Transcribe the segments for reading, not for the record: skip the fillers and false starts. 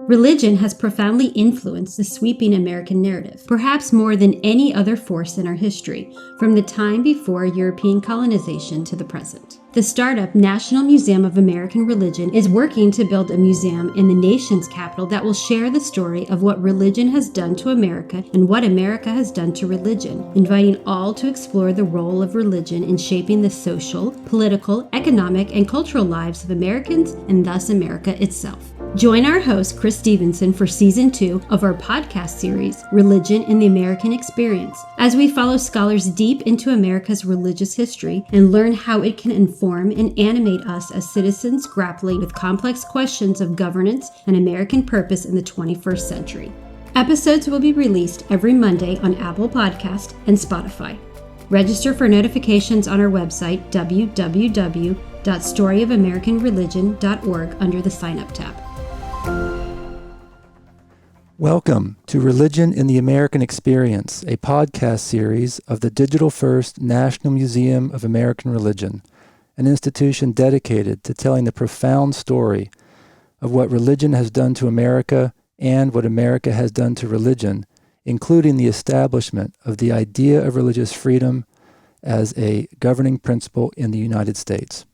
Religion has profoundly influenced the sweeping American narrative, perhaps more than any other force in our history, from the time before European colonization to the present. The startup National Museum of American Religion is working to build a museum in the nation's capital that will share the story of what religion has done to America and what America has done to religion, inviting all to explore the role of religion in shaping the social, political, economic, and cultural lives of Americans and thus America itself. Join our host, Chris Stevenson, for Season 2 of our podcast series, Religion in the American Experience, as we follow scholars deep into America's religious history and learn how it can inform and animate us as citizens grappling with complex questions of governance and American purpose in the 21st century. Episodes will be released every Monday on Apple Podcast and Spotify. Register for notifications on our website, www.storyofamericanreligion.org, under the Sign Up tab. Welcome to Religion in the American Experience, a podcast series of the digital-first National Museum of American Religion, an institution dedicated to telling the profound story of what religion has done to America and what America has done to religion, including the establishment of the idea of religious freedom as a governing principle in the United States.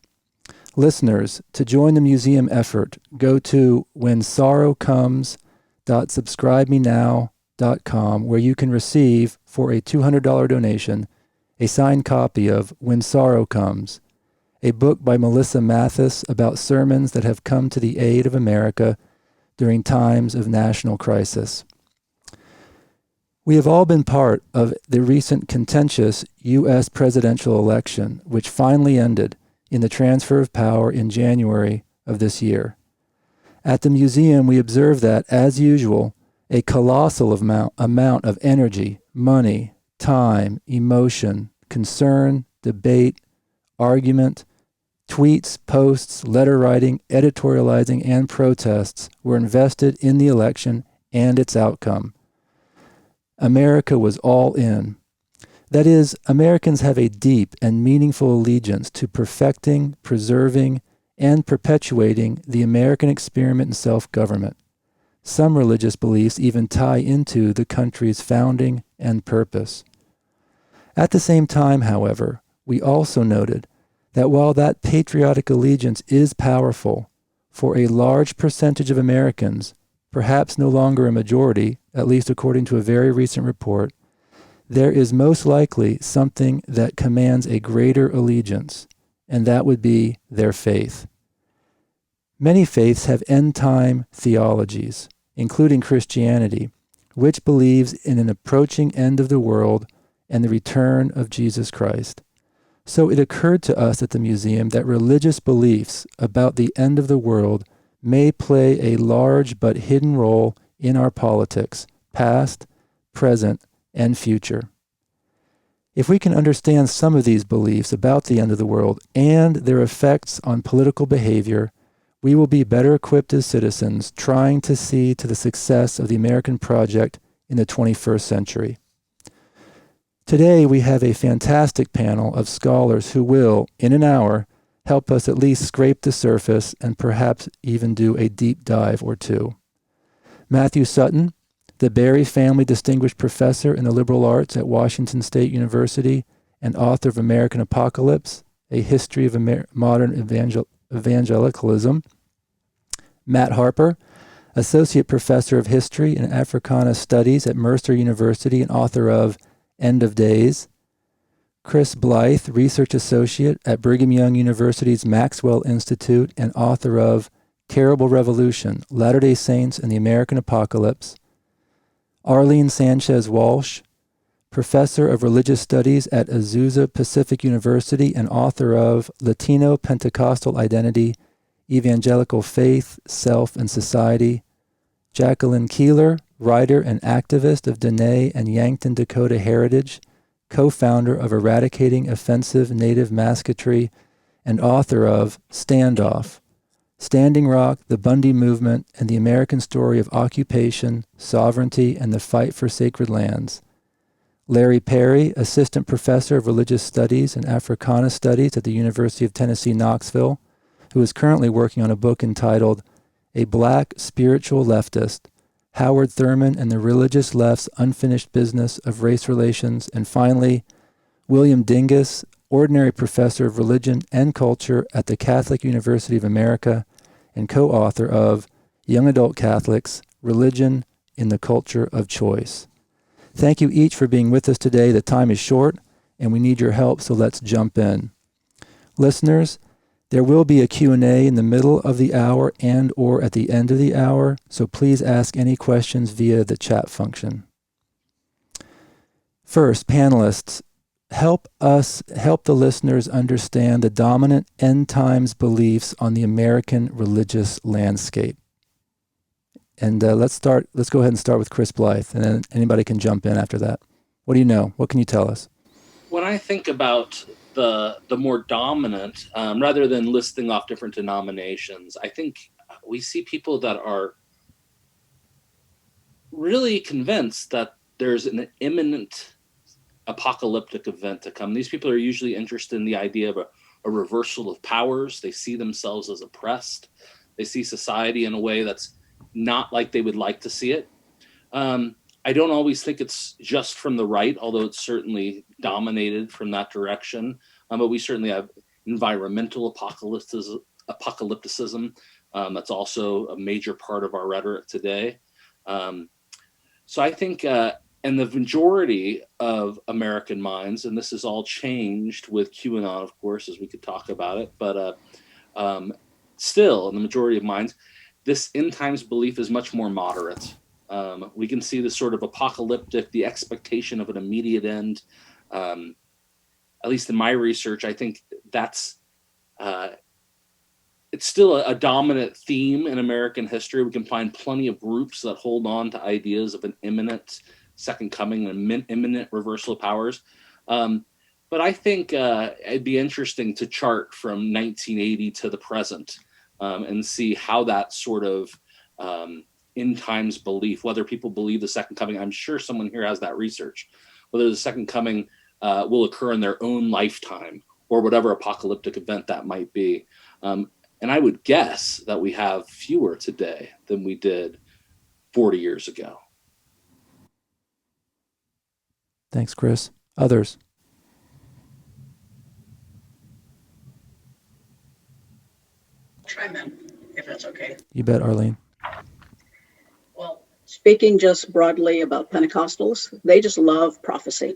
Listeners, to join the museum effort, go to whensorrowcomes.subscribemenow.com, where you can receive, for a $200 donation, a signed copy of When Sorrow Comes, a book by Melissa Mathis about sermons that have come to the aid of America during times of national crisis. We have all been part of the recent contentious U.S. presidential election, which finally ended in the transfer of power in January of this year. At the museum, we observe that, as usual, a colossal amount of energy, money, time, emotion, concern, debate, argument, tweets, posts, letter writing, editorializing, and protests were invested in the election and its outcome. America was all in. That is, Americans have a deep and meaningful allegiance to perfecting, preserving, and perpetuating the American experiment in self-government. Some religious beliefs even tie into the country's founding and purpose. At the same time, however, we also noted that while that patriotic allegiance is powerful, for a large percentage of Americans, perhaps no longer a majority, at least according to a very recent report, there is most likely something that commands a greater allegiance, and that would be their faith. Many faiths have end-time theologies, including Christianity, which believes in an approaching end of the world and the return of Jesus Christ. So it occurred to us at the museum that religious beliefs about the end of the world may play a large but hidden role in our politics, past, present, and future. If we can understand some of these beliefs about the end of the world and their effects on political behavior, we will be better equipped as citizens trying to see to the success of the American project in the 21st century. Today, we have a fantastic panel of scholars who will, in an hour, help us at least scrape the surface and perhaps even do a deep dive or two. Matthew Sutton, the Berry Family Distinguished Professor in the Liberal Arts at Washington State University and author of American Apocalypse, A History of Modern Evangelicalism. Matt Harper, Associate Professor of History and Africana Studies at Mercer University and author of End of Days. Chris Blythe, Research Associate at Brigham Young University's Maxwell Institute and author of Terrible Revolution, Latter-day Saints and the American Apocalypse. Arlene Sanchez Walsh, Professor of Religious Studies at Azusa Pacific University and author of Latino Pentecostal Identity, Evangelical Faith, Self, and Society. Jacqueline Keeler, writer and activist of Dene and Yankton Dakota Heritage, co-founder of Eradicating Offensive Native Mascotry, and author of Standoff, Standing Rock, the Bundy Movement, and the American Story of Occupation, Sovereignty, and the Fight for Sacred Lands. Larry Perry, Assistant Professor of Religious Studies and Africana Studies at the University of Tennessee, Knoxville, who is currently working on a book entitled a black spiritual leftist, Howard Thurman and the religious left's unfinished business of race relations, and finally, William Dingus, ordinary professor of religion and culture at the Catholic University of America and co-author of Young Adult Catholics, Religion in the Culture of Choice. Thank you each for being with us today. The time is short and we need your help, so let's jump in. Listeners, there will be a Q&A in the middle of the hour and or at the end of the hour, so please ask any questions via the chat function. First, panelists, help the listeners understand the dominant end times beliefs on the American religious landscape. And let's go ahead and start with Chris Blythe, and then anybody can jump in after that. What do you know? What can you tell us? When I think about the more dominant, rather than listing off different denominations, I think we see people that are really convinced that there's an imminent apocalyptic event to come. These people are usually interested in the idea of a reversal of powers. They see themselves as oppressed. They see society in a way that's not like they would like to see it. I don't always think it's just from the right, although it's certainly dominated from that direction. But we certainly have environmental apocalypticism. That's also a major part of our rhetoric today. So I think, and the majority of American minds, and this has all changed with QAnon, of course, as we could talk about it, but still, in the majority of minds, this end times belief is much more moderate. We can see this sort of apocalyptic, the expectation of an immediate end. At least in my research, I think that's it's still a dominant theme in American history. We can find plenty of groups that hold on to ideas of an imminent second coming and imminent reversal of powers. But I think it'd be interesting to chart from 1980 to the present and see how that sort of end times belief, whether people believe the second coming, I'm sure someone here has that research, whether the second coming will occur in their own lifetime or whatever apocalyptic event that might be. And I would guess that we have fewer today than we did 40 years ago. Thanks, Chris. Others? Chime in, if that's okay. You bet, Arlene. Well, speaking just broadly about Pentecostals, they just love prophecy.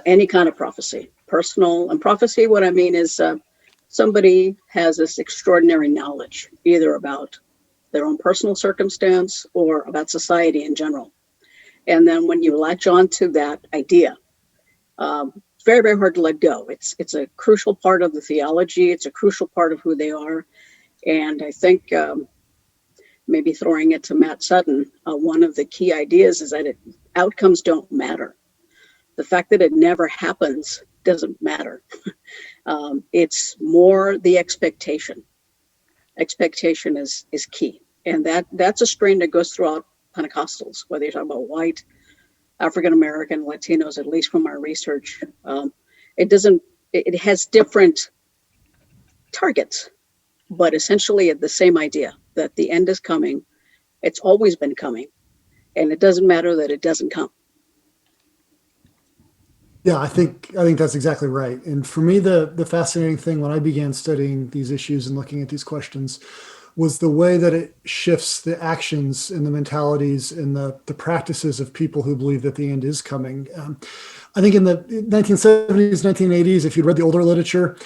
Any kind of prophecy, personal. And prophecy, what I mean is somebody has this extraordinary knowledge, either about their own personal circumstance or about society in general. And then when you latch on to that idea, it's very, very hard to let go. It's a crucial part of the theology. It's a crucial part of who they are. And I think maybe throwing it to Matt Sutton, one of the key ideas is that outcomes don't matter. The fact that it never happens doesn't matter. It's more the expectation. Expectation is key. And that's a strain that goes throughout Pentecostals, whether you're talking about white, African-American, Latinos, at least from our research. It has different targets, but essentially the same idea that the end is coming. It's always been coming, and it doesn't matter that it doesn't come. Yeah, I think that's exactly right. And for me, the fascinating thing when I began studying these issues and looking at these questions was the way that it shifts the actions and the mentalities and the practices of people who believe that the end is coming. I think in the 1970s, 1980s, if you'd read the older literature,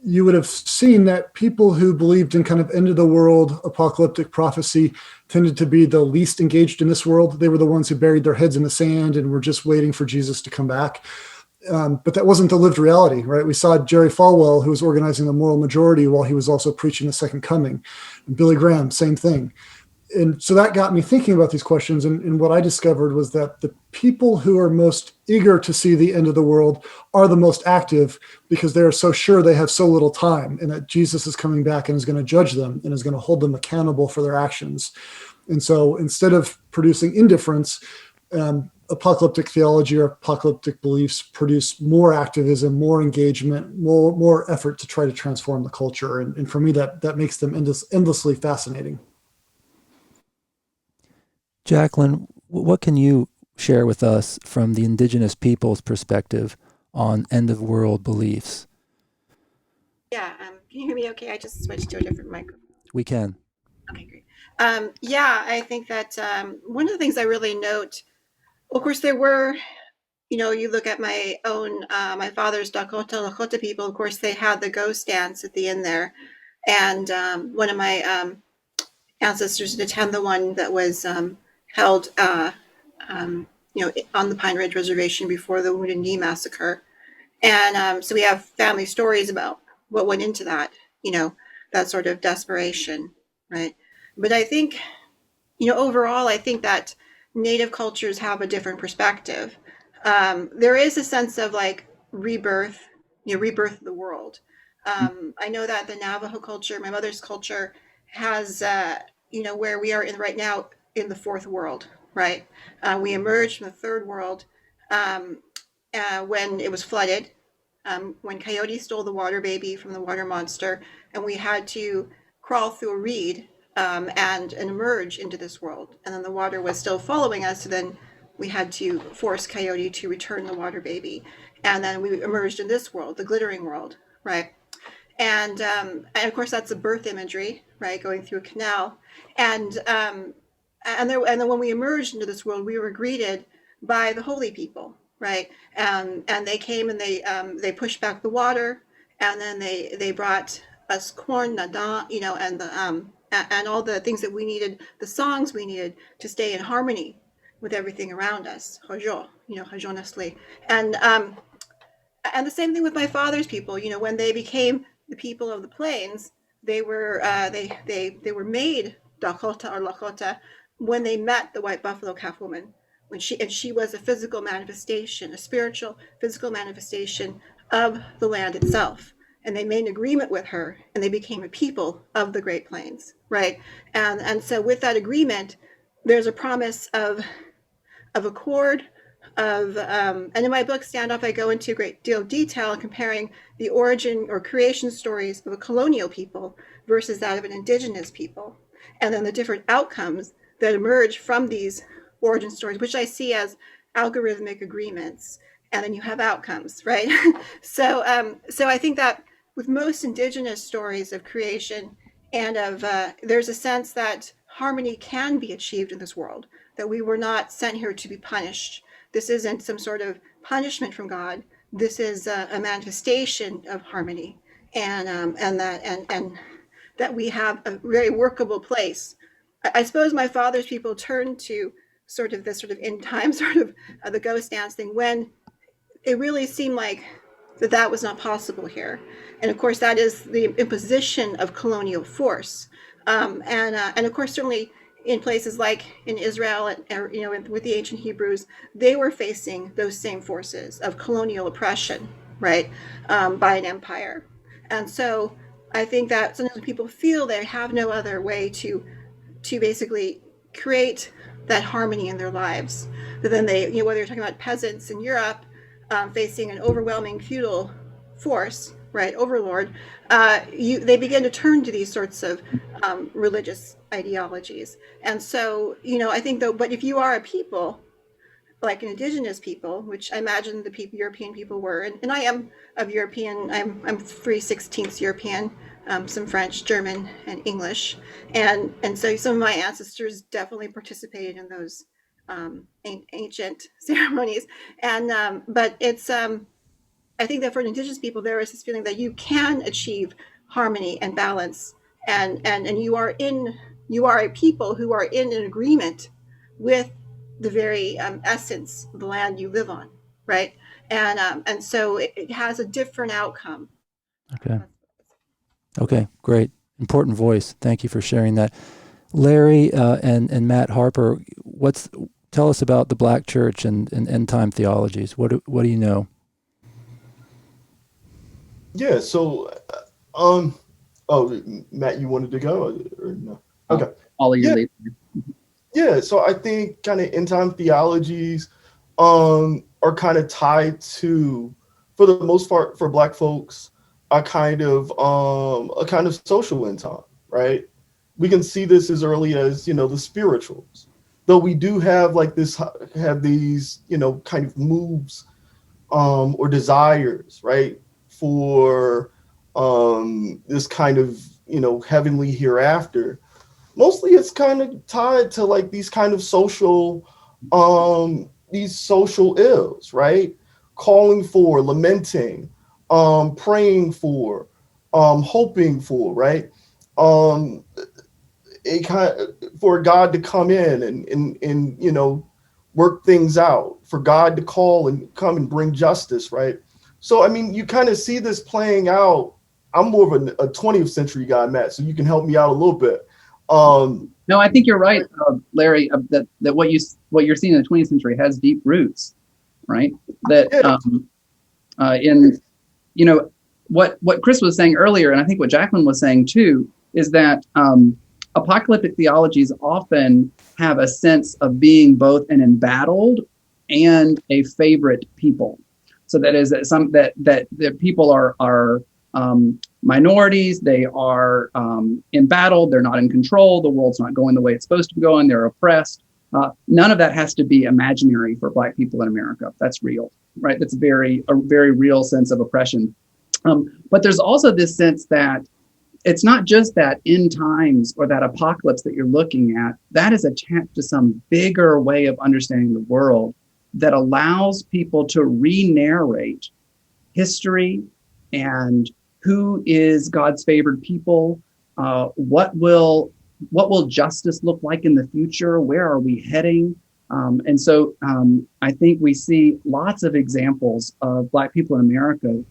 you would have seen that people who believed in kind of end of the world apocalyptic prophecy tended to be the least engaged in this world. They were the ones who buried their heads in the sand and were just waiting for Jesus to come back. But that wasn't the lived reality, right? We saw Jerry Falwell, who was organizing the moral majority while he was also preaching the second coming. And Billy Graham, same thing. And so that got me thinking about these questions. And what I discovered was that the people who are most eager to see the end of the world are the most active because they are so sure they have so little time and that Jesus is coming back and is going to judge them and is going to hold them accountable for their actions. And so instead of producing indifference, apocalyptic theology or apocalyptic beliefs produce more activism, more engagement, more effort to try to transform the culture. And for me, that makes them endlessly fascinating. Jacqueline, what can you share with us from the indigenous people's perspective on end-of-world beliefs? Yeah, can you hear me okay? I just switched to a different microphone. We can. Okay, great. Yeah, I think that one of the things I really note, of course, there were, you look at my own, my father's Dakota Lakota people, of course, they had the ghost dance at the end there. And one of my ancestors did attend the one that was held, on the Pine Ridge Reservation before the Wounded Knee Massacre. And so we have family stories about what went into that, that sort of desperation, right? But I think, overall, I think that Native cultures have a different perspective. There is a sense of like rebirth, rebirth of the world. I know that the Navajo culture, my mother's culture, has, where we are in right now in the fourth world, right? We emerged from the third world when it was flooded. When Coyote stole the water baby from the water monster, and we had to crawl through a reed and emerge into this world. And then the water was still following us, so then we had to force Coyote to return the water baby. And then we emerged in this world, the glittering world, right? And of course, that's a birth imagery, right, going through a canal. And then when we emerged into this world, we were greeted by the holy people, right? And they came and they pushed back the water, and then they brought us corn, nada, and all the things that we needed, the songs we needed to stay in harmony with everything around us. Hojo, Hojo Nestle. And the same thing with my father's people. When they became the people of the plains, they were they were made Dakota or Lakota when they met the white buffalo calf woman. She was a physical manifestation, a spiritual physical manifestation of the land itself. And they made an agreement with her, and they became a people of the Great Plains, right? And so with that agreement, there's a promise of accord, and in my book, Stand Up, I go into a great deal of detail comparing the origin or creation stories of a colonial people versus that of an indigenous people, and then the different outcomes that emerge from these origin stories, which I see as algorithmic agreements, and then you have outcomes, right? So I think that with most indigenous stories of creation and of there's a sense that harmony can be achieved in this world, that we were not sent here to be punished. This isn't some sort of punishment from God. This is a manifestation of harmony, and that we have a very workable place. I suppose my father's people turned to sort of this sort of end time sort of the ghost dance thing when it really seemed like that was not possible here. And of course, that is the imposition of colonial force. And of course, certainly in places like in Israel, with the ancient Hebrews, they were facing those same forces of colonial oppression, right, by an empire. And so I think that sometimes people feel they have no other way to basically create that harmony in their lives. But then they, whether you're talking about peasants in Europe facing an overwhelming feudal force, right, overlord, they begin to turn to these sorts of religious ideologies. And so, I think though, but if you are a people, like an indigenous people, which I imagine the European people were, and I am of European, I'm 3/16 European, some French, German, and English. And so some of my ancestors definitely participated in those ancient ceremonies. And but it's I think that for indigenous people, there is this feeling that you can achieve harmony and balance, and you are a people who are in an agreement with the very essence of the land you live on, right? And so it has a different outcome. Okay, great. Important voice. Thank you for sharing that. Larry and Matt Harper, tell us about the Black Church and end time theologies. What do you know? Yeah, so Matt, you wanted to go or no? Okay. Follow you later. Yeah, so I think kind of end time theologies are kind of tied to, for the most part, for Black folks, a kind of social end time, right? We can see this as early as, the spirituals, though we do have like these kind of moves or desires, right, for this kind of heavenly hereafter. Mostly it's kind of tied to like these kind of these social ills, right? Calling for, lamenting, praying for, hoping for, right? Um, a kind for God to come in and work things out, for God to call and come and bring justice, right? So I mean, you kind of see this playing out. I'm more of a 20th century guy, Matt, so you can help me out a little bit. No, I think you're right, Larry. That what you're seeing in the 20th century has deep roots, right? That in what Chris was saying earlier, and I think what Jacqueline was saying too, is that apocalyptic theologies often have a sense of being both an embattled and a favorite people. So that is that people are minorities, they are embattled, they're not in control, the world's not going the way it's supposed to be going, they're oppressed. None of that has to be imaginary for Black people in America. That's real, right? That's a very real sense of oppression. But there's also this sense that it's not just that end times or that apocalypse that you're looking at, that is attached to some bigger way of understanding the world that allows people to re-narrate history and who is God's favored people, what will justice look like in the future, where are we heading? And so I think we see lots of examples of Black people in America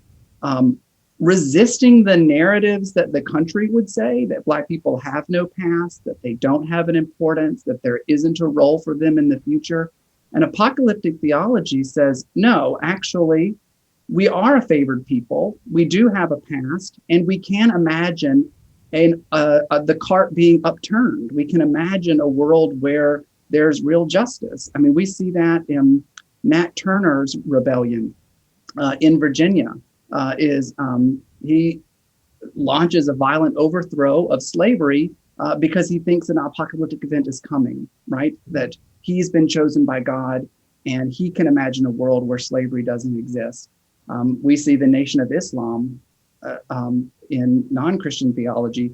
resisting the narratives that the country would say, that Black people have no past, that they don't have an importance, that there isn't a role for them in the future. And apocalyptic theology says, no, actually, we are a favored people. We do have a past, and we can imagine the cart being upturned. We can imagine a world where there's real justice. I mean, we see that in Nat Turner's rebellion in Virginia. He launches a violent overthrow of slavery because he thinks an apocalyptic event is coming, right? That he's been chosen by God and he can imagine a world where slavery doesn't exist. We see the Nation of Islam in non-Christian theology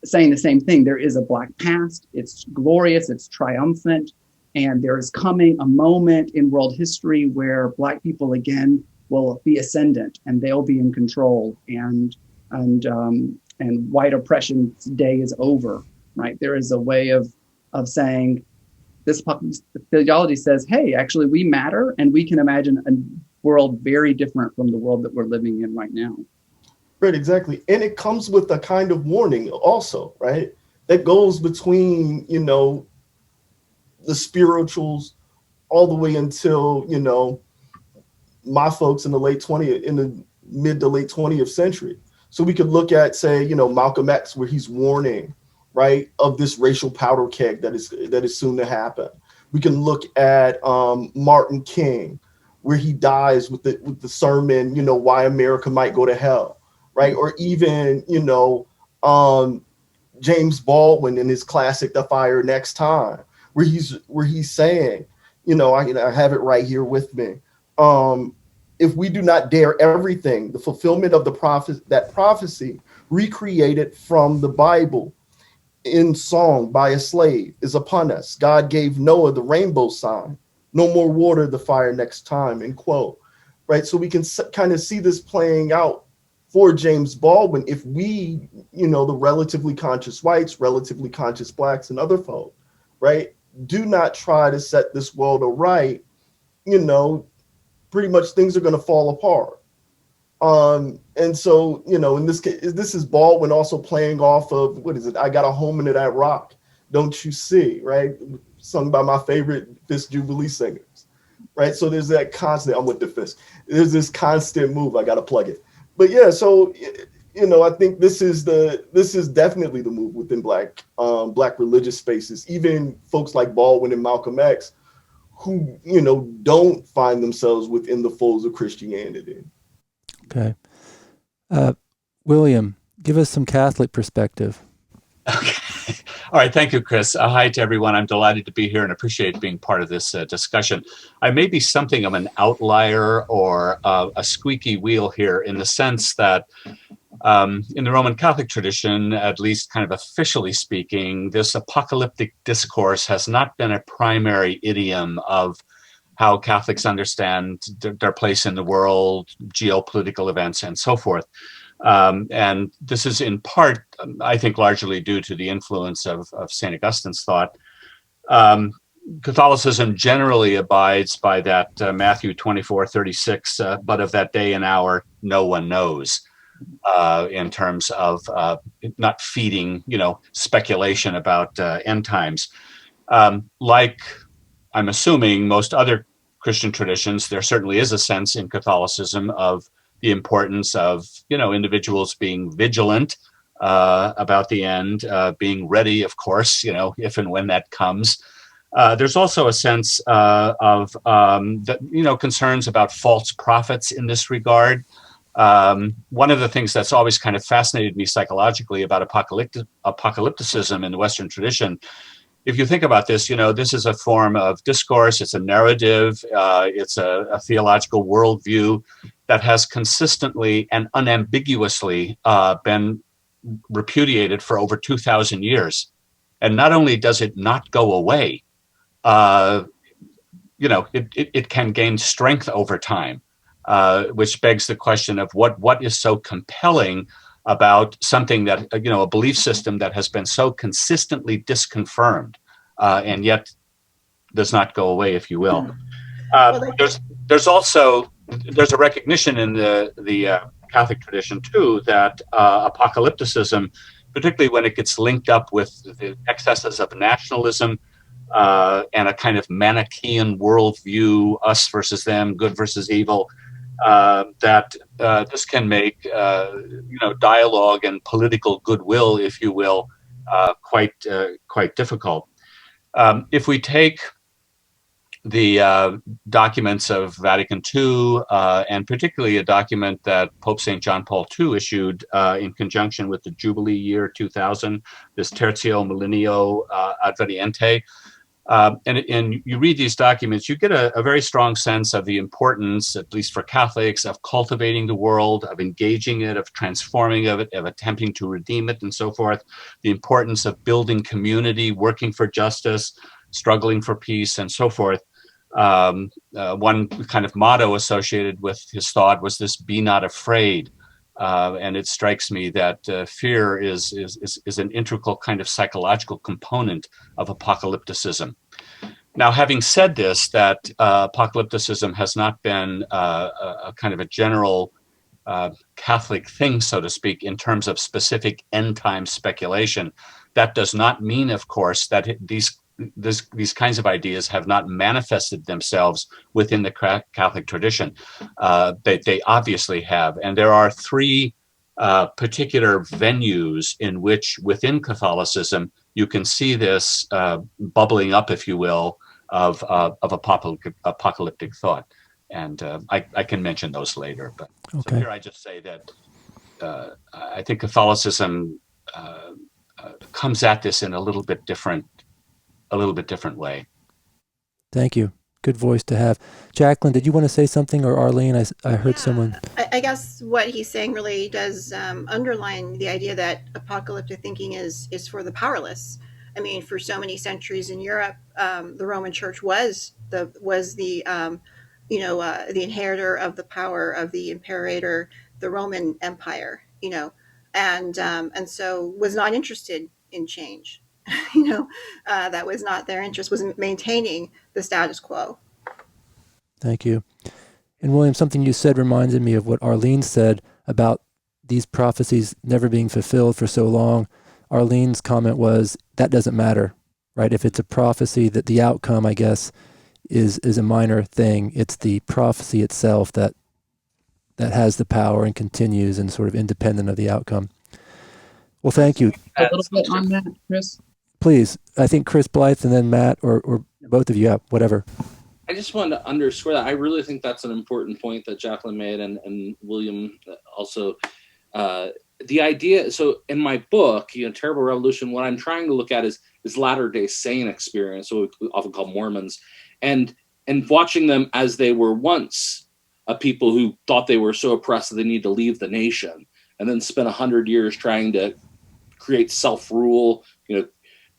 saying the same thing. There is a Black past, it's glorious, it's triumphant, and there is coming a moment in world history where Black people again will be ascendant and they'll be in control, and white oppression's day is over, right? There is a way of saying this theology says, hey, actually we matter and we can imagine a world very different from the world that we're living in right now. Right, exactly. And it comes with a kind of warning also, right? That goes between, the spirituals all the way until, my folks in the mid to late 20th century. So we could look at, say, Malcolm X, where he's warning, right, of this racial powder keg that is soon to happen. We can look at Martin King, where he dies with the sermon, why America might go to hell, right? Or even, James Baldwin in his classic The Fire Next Time, where he's saying, I have it right here with me. If we do not dare everything, the fulfillment of that prophecy recreated from the Bible in song by a slave is upon us. God gave Noah the rainbow sign. No more water, the fire next time, end quote. Right. So we can kind of see this playing out for James Baldwin if we, the relatively conscious whites, relatively conscious Blacks, and other folk, right, do not try to set this world aright, pretty much things are going to fall apart. And so, in this case, this is Baldwin also playing off of, what is it? I got a home under that rock. Don't you see? Right. Sung by my favorite Fist Jubilee singers. Right. So there's that constant, I'm with the Fist. There's this constant move. I got to plug it. But yeah, so I think this is definitely the move within black religious spaces. Even folks like Baldwin and Malcolm X, who don't find themselves within the folds of Christianity. Okay. William, give us some Catholic perspective. Okay. All right. Thank you, Chris. Hi to everyone. I'm delighted to be here and appreciate being part of this discussion. I may be something of an outlier or a squeaky wheel here in the sense that in the Roman Catholic tradition, at least kind of officially speaking, this apocalyptic discourse has not been a primary idiom of how Catholics understand their place in the world, geopolitical events, and so forth. And this is in part, I think, largely due to the influence of St. Augustine's thought. Catholicism generally abides by that Matthew 24:36, but of that day and hour, no one knows, in terms of not feeding, speculation about end times. Like, I'm assuming, most other Christian traditions, there certainly is a sense in Catholicism of the importance of, individuals being vigilant about the end, being ready, of course, if and when that comes. There's also a sense of, concerns about false prophets in this regard. One of the things that's always kind of fascinated me psychologically about apocalypticism in the Western tradition, if you think about this, this is a form of discourse, it's a narrative, it's a theological worldview that has consistently and unambiguously been repudiated for over 2,000 years. And not only does it not go away, it can gain strength over time, which begs the question of what is so compelling about something that, a belief system that has been so consistently disconfirmed and yet does not go away, if you will. There's a recognition in the Catholic tradition too that apocalypticism, particularly when it gets linked up with the excesses of nationalism and a kind of Manichaean worldview, us versus them, good versus evil, that this can make dialogue and political goodwill, if you will, quite difficult. If we take the documents of Vatican II, and particularly a document that Pope St. John Paul II issued in conjunction with the Jubilee year 2000, this Tertio Millennio Adveniente. And you read these documents, you get a very strong sense of the importance, at least for Catholics, of cultivating the world, of engaging it, of transforming it, of attempting to redeem it, and so forth. The importance of building community, working for justice, struggling for peace, and so forth. One kind of motto associated with his thought was this: "Be not afraid." And it strikes me that fear is an integral kind of psychological component of apocalypticism. Now, having said this, that apocalypticism has not been a kind of a general Catholic thing, so to speak, in terms of specific end time speculation, that does not mean, of course, that these kinds of ideas have not manifested themselves within the Catholic tradition. They obviously have. And there are three particular venues in which within Catholicism you can see this bubbling up, if you will, of apocalyptic thought. And I can mention those later. But okay. So here I just say that I think Catholicism comes at this in a little bit different way. Thank you. Good voice to have. Jacqueline, did you want to say something, or Arlene? I heard someone. I guess what he's saying really does underline the idea that apocalyptic thinking is for the powerless. I mean, for so many centuries in Europe, the Roman Church was the inheritor of the power of the imperator, the Roman Empire, and so was not interested in change. That was not their interest, was maintaining the status quo. Thank you. And William, something you said reminded me of what Arlene said about these prophecies never being fulfilled for so long. Arlene's comment was, that doesn't matter, right? If it's a prophecy, that the outcome, I guess, is a minor thing. It's the prophecy itself that that has the power and continues and sort of independent of the outcome. Well, thank you. A little bit on that, Chris. Please, I think Chris Blythe and then Matt or both of you, whatever. I just wanted to underscore that. I really think that's an important point that Jacqueline made and William also. The idea, so in my book, Terrible Revolution, what I'm trying to look at is Latter-day Saint experience, what we often call Mormons, and watching them as they were once a people who thought they were so oppressed that they need to leave the nation, and then spent 100 years trying to create self-rule,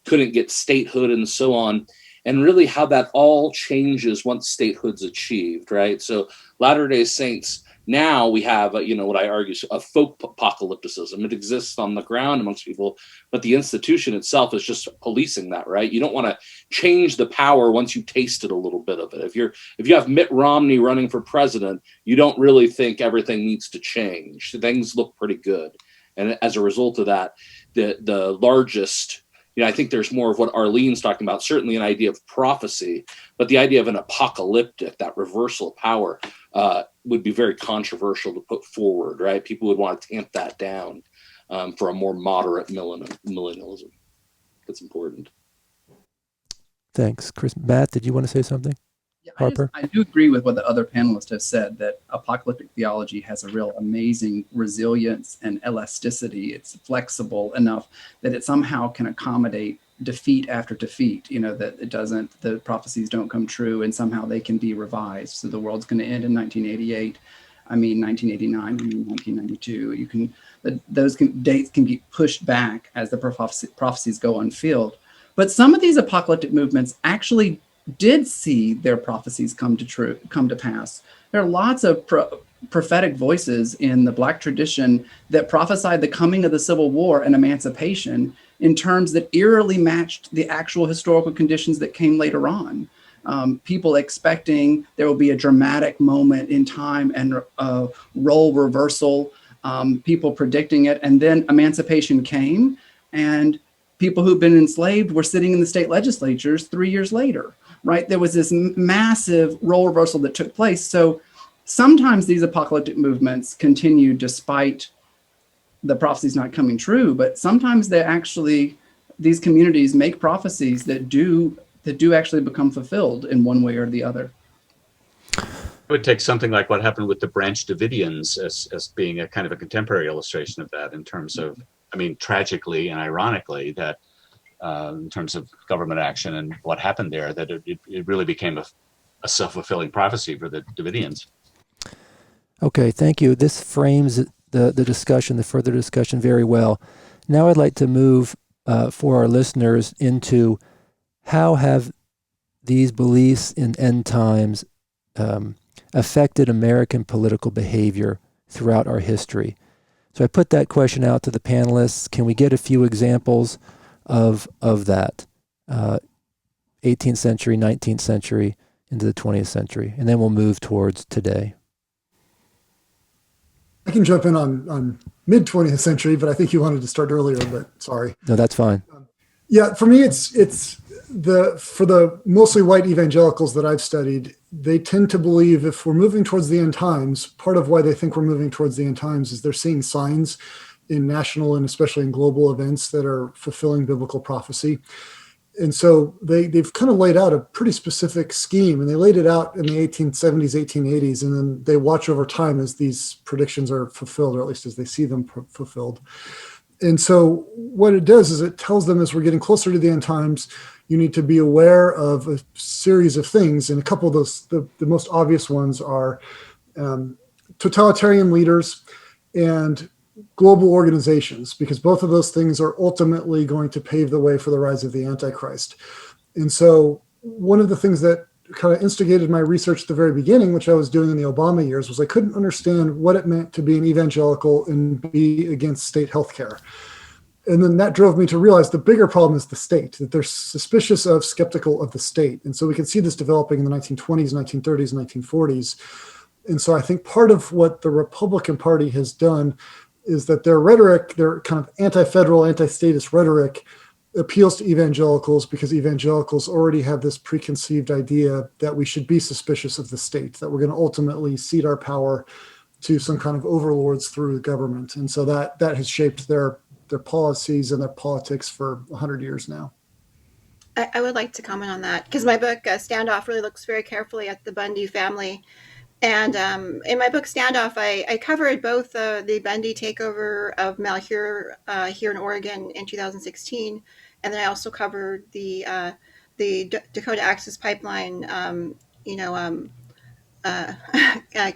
couldn't get statehood and so on, and really how that all changes once statehood's achieved, right? So Latter-day Saints, now we have, what I argue is a folk apocalypticism. It exists on the ground amongst people, but the institution itself is just policing that, right? You don't want to change the power once you tasted a little bit of it. If you have Mitt Romney running for president, you don't really think everything needs to change. Things look pretty good. And as a result of that, the largest, I think there's more of what Arlene's talking about, certainly an idea of prophecy, but the idea of an apocalyptic, that reversal of power, would be very controversial to put forward, right? People would want to tamp that down for a more moderate millennialism. That's important. Thanks, Chris. Matt, did you want to say something? Yeah, Harper? I do agree with what the other panelists have said, that apocalyptic theology has a real amazing resilience and elasticity. It's flexible enough that it somehow can accommodate defeat after defeat, that the prophecies don't come true and somehow they can be revised. So the world's going to end in 1988. 1989, 1992. Those dates can be pushed back as the prophecies go unfilled. But some of these apocalyptic movements actually did see their prophecies come to pass. There are lots of prophetic voices in the Black tradition that prophesied the coming of the Civil War and emancipation in terms that eerily matched the actual historical conditions that came later on. People expecting there will be a dramatic moment in time and role reversal, people predicting it, and then emancipation came, and people who've been enslaved were sitting in the state legislatures 3 years later, right? There was this massive role reversal that took place. So sometimes these apocalyptic movements continue despite the prophecies not coming true, but sometimes these communities make prophecies that do actually become fulfilled in one way or the other. I would take something like what happened with the Branch Davidians as being a kind of a contemporary illustration of that in terms of, tragically and ironically, that in terms of government action and what happened there, that it really became a self-fulfilling prophecy for the Davidians. Okay, thank you. This frames the further discussion very well. Now I'd like to move for our listeners into how have these beliefs in end times affected American political behavior throughout our history? So I put that question out to the panelists. Can we get a few examples of that? 18th century, 19th century, into the 20th century, and then we'll move towards today. I can jump in on mid 20th century, but I think you wanted to start earlier, but sorry. No, that's fine. Yeah, for me, for the mostly white evangelicals that I've studied, they tend to believe if we're moving towards the end times, part of why they think we're moving towards the end times is they're seeing signs in national and especially in global events that are fulfilling biblical prophecy. And so they've kind of laid out a pretty specific scheme, and they laid it out in the 1870s, 1880s, and then they watch over time as these predictions are fulfilled, or at least as they see them fulfilled. And so what it does is it tells them as we're getting closer to the end times, you need to be aware of a series of things. And a couple of those, the most obvious ones are totalitarian leaders and global organizations, because both of those things are ultimately going to pave the way for the rise of the Antichrist. And so one of the things that kind of instigated my research at the very beginning, which I was doing in the Obama years, was I couldn't understand what it meant to be an evangelical and be against state healthcare. And then that drove me to realize the bigger problem is the state, that they're suspicious of, skeptical of the state. And so we can see this developing in the 1920s, 1930s, 1940s. And so I think part of what the Republican Party has done is that their rhetoric, their kind of anti-federal, anti-statist rhetoric appeals to evangelicals because evangelicals already have this preconceived idea that we should be suspicious of the state, that we're going to ultimately cede our power to some kind of overlords through the government. And so that has shaped their policies and their politics for 100 years now. I would like to comment on that because my book, Standoff, really looks very carefully at the Bundy family. And in my book, Standoff, I covered both the Bundy takeover of Malheur here in Oregon in 2016. And then I also covered the Dakota Access Pipeline,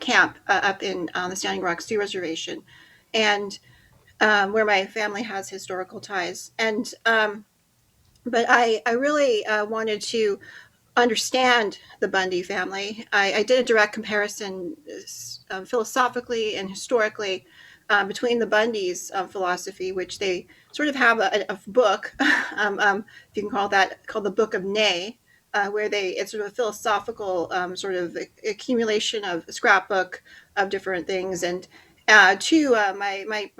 camp up in the Standing Rock Sioux Reservation, and where my family has historical ties. And but I really wanted to understand the Bundy family. I did a direct comparison philosophically and historically between the Bundys' philosophy, which they sort of have a book, if you can call that, called the Book of Nay, where it's sort of a philosophical sort of accumulation of a scrapbook of different things. And my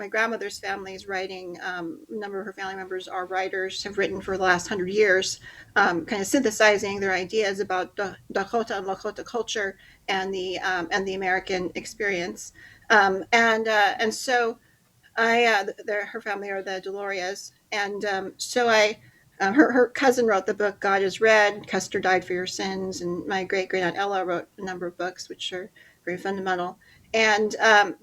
grandmother's family's writing, a number of her family members are writers, have written for the last 100 years, kind of synthesizing their ideas about Dakota and Lakota culture and the American experience. And so her family are the Delorias. And her cousin wrote the book God is Red, Custer Died for Your Sins, and my great aunt Ella wrote a number of books which are very fundamental. And one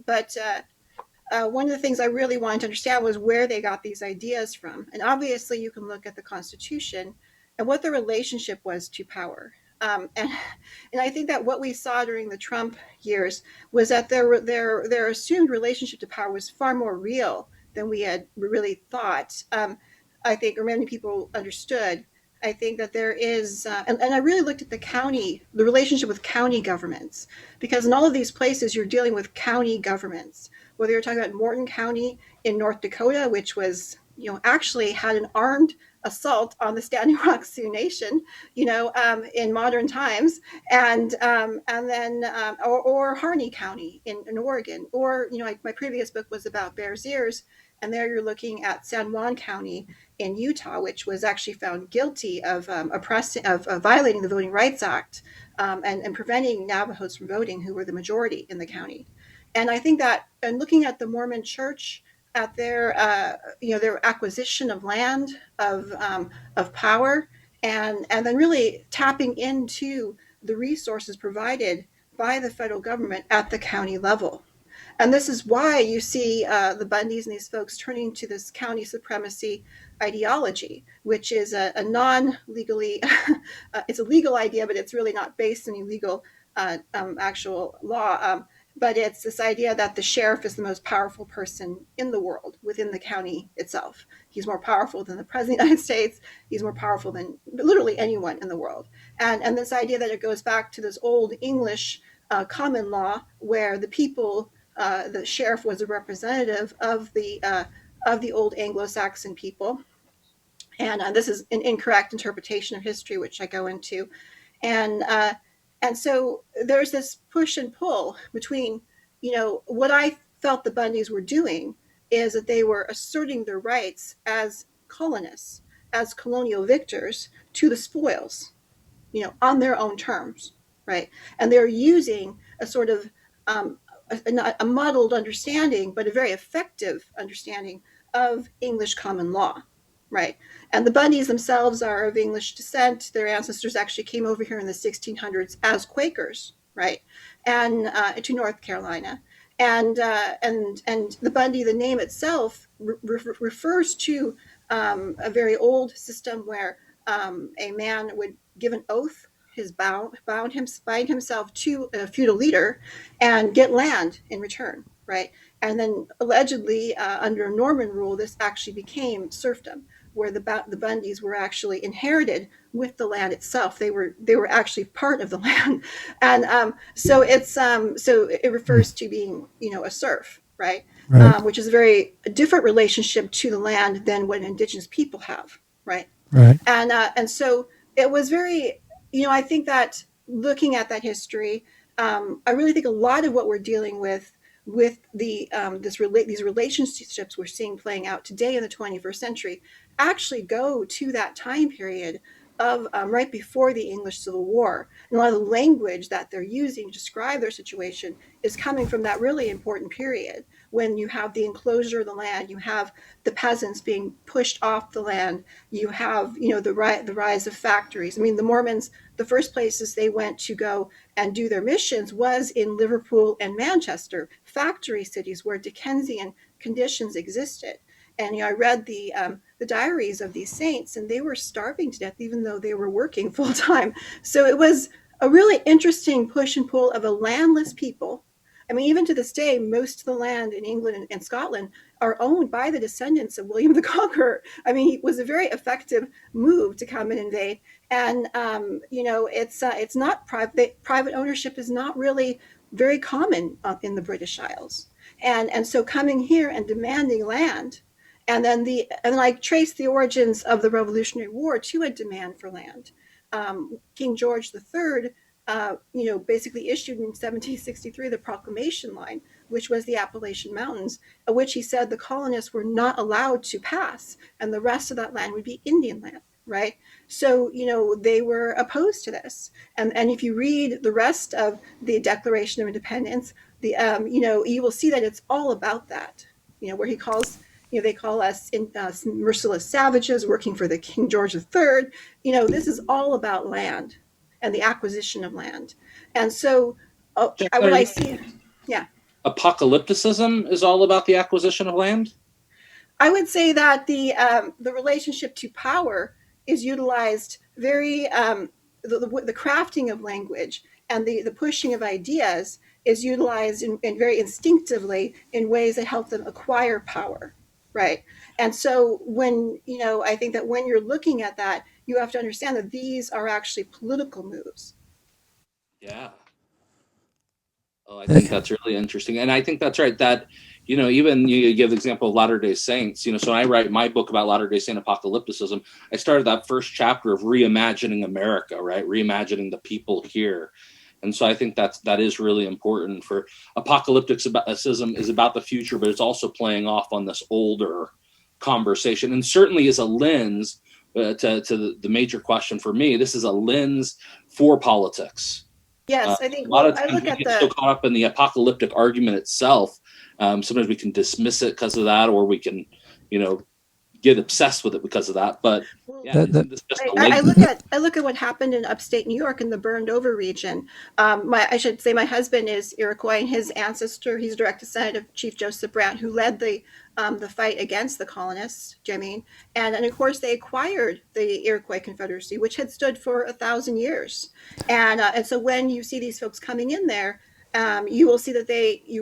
of the things I really wanted to understand was where they got these ideas from. And obviously, you can look at the Constitution and what the relationship was to power. And I think that what we saw during the Trump years was that their assumed relationship to power was far more real than we had really thought. I think, or many people understood. I think that there is, and I really looked at the relationship with county governments, because in all of these places, you're dealing with county governments. Whether you're talking about Morton County in North Dakota, which was, actually had an armed assault on the Standing Rock Sioux Nation, in modern times, and then or Harney County in Oregon, or like my previous book was about Bears Ears, and there you're looking at San Juan County in Utah, which was actually found guilty of violating the Voting Rights Act and preventing Navajos from voting, who were the majority in the county. And I think that, and looking at the Mormon Church, at their their acquisition of land, of power, and then really tapping into the resources provided by the federal government at the county level. And this is why you see the Bundys and these folks turning to this county supremacy ideology, which is a non-legally, it's a legal idea, but it's really not based in any legal actual law. But it's this idea that the sheriff is the most powerful person in the world within the county itself. He's more powerful than the president of the United States. He's more powerful than literally anyone in the world. And this idea that it goes back to this old English common law, where the people, the sheriff was a representative of the old Anglo-Saxon people. And this is an incorrect interpretation of history, which I go into. And so there's this push and pull between, what I felt the Bundys were doing is that they were asserting their rights as colonists, as colonial victors to the spoils, on their own terms, right? And they're using a sort of a muddled understanding, but a very effective understanding of English common law. Right. And the Bundys themselves are of English descent. Their ancestors actually came over here in the 1600s as Quakers, right, and to North Carolina. And the Bundy, the name itself, refers to a very old system where a man would give an oath, bind himself to a feudal leader, and get land in return, right? And then allegedly, under Norman rule, this actually became serfdom, where the Bundys were actually inherited with the land itself. They were actually part of the land, and so it refers to being a serf, right? Right. Which is a very different relationship to the land than what Indigenous people have, right? Right. And so it was very, I think that looking at that history, I really think a lot of what we're dealing with the these relationships we're seeing playing out today in the 21st century actually go to that time period of right before the English Civil War. And a lot of the language that they're using to describe their situation is coming from that really important period when you have the enclosure of the land, you have the peasants being pushed off the land, you have, the rise of factories. I mean, the Mormons, the first places they went to go and do their missions was in Liverpool and Manchester, factory cities where Dickensian conditions existed. And I read the diaries of these saints, and they were starving to death, even though they were working full time. So it was a really interesting push and pull of a landless people. I mean, even to this day, most of the land in England and Scotland are owned by the descendants of William the Conqueror. I mean, it was a very effective move to come and invade. And it's not private ownership is not really very common in the British Isles. And so coming here and demanding land. And then I trace the origins of the Revolutionary War to a demand for land. King George III, basically issued in 1763 the Proclamation Line, which was the Appalachian Mountains, which he said the colonists were not allowed to pass, and the rest of that land would be Indian land, right? So, they were opposed to this. And if you read the rest of the Declaration of Independence, you will see that it's all about that, where he calls, they call us merciless savages working for the King George III. This is all about land and the acquisition of land. And so what I see, yeah. Apocalypticism is all about the acquisition of land? I would say that the relationship to power is utilized very, the crafting of language and the pushing of ideas is utilized in very instinctively in ways that help them acquire power, right? And so when, I think that when you're looking at that, you have to understand that these are actually political moves. Yeah. Oh, I think that's really interesting. And I think that's right. That, even you give the example of Latter-day Saints, so when I write my book about Latter-day Saint apocalypticism, I started that first chapter of reimagining America, right? Reimagining the people here. And so I think that is really important. For apocalypticism is about the future, but it's also playing off on this older conversation, and certainly is a lens to the major question for me. This is a lens for politics. Yes, I think a lot of I times look we at get so caught up in the apocalyptic argument itself. Sometimes we can dismiss it because of that, or we can, get obsessed with it because of that. But yeah, I look at what happened in upstate New York in the burned over region. I should say my husband is Iroquois, and his ancestor, he's a direct descendant of Chief Joseph Brant, who led the fight against the colonists. Do you know what I mean? And of course they acquired the Iroquois Confederacy, which had stood for 1,000 years. And so when you see these folks coming in there, you will see that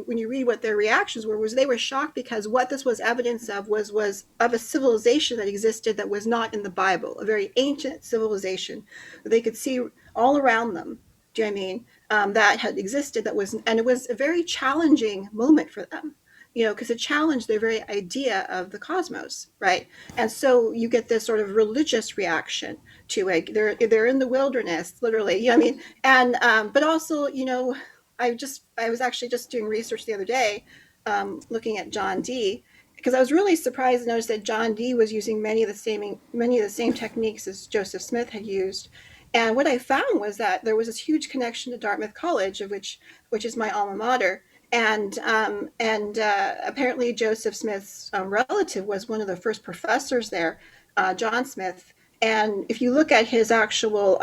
when you read what their reactions were, was they were shocked because what this was evidence of was of a civilization that existed that was not in the Bible, a very ancient civilization that they could see all around them. Do you know what I mean? That had existed, and it was a very challenging moment for them, because it challenged their very idea of the cosmos, right? And so you get this sort of religious reaction to it. They're in the wilderness, literally, you know what I mean? And but also, I was actually just doing research the other day, looking at John Dee, because I was really surprised to notice that John Dee was using many of the same techniques as Joseph Smith had used. And what I found was that there was this huge connection to Dartmouth College, of which is my alma mater. And apparently Joseph Smith's relative was one of the first professors there, John Smith. And if you look at his actual,